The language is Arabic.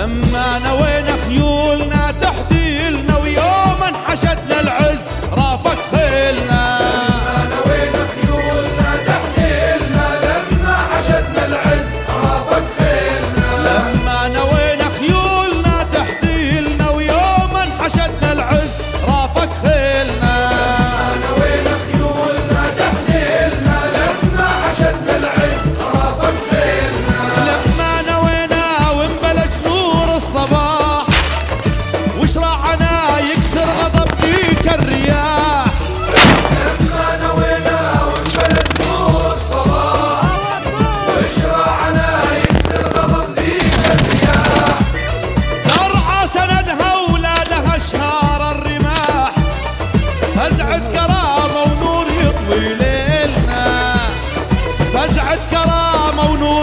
لما نوينا خيولنا تحديلنا ويوم انحشدنا العز رافق خيلنا. لما نوينا خيولنا تحديلنا لما حشدنا العز رافق خيلنا. لما نوينا خيولنا تحديلنا ويوم انحشدنا العز رافق خيلنا. لما نوينا خيولنا تحديلنا لما حشدنا العز رافق خيلنا. لما نوينا وانبلج نور الصباح وشراعنا يكسر غضب ديك الرياح. لما نوينا وانبلج نور الصباح وشراعنا يكسر غضب ديك الرياح. ترعى سندها ولادها اشهار الرماح فزعة كرامة ونور يطوي ليلنا. فزعة كرامة ونور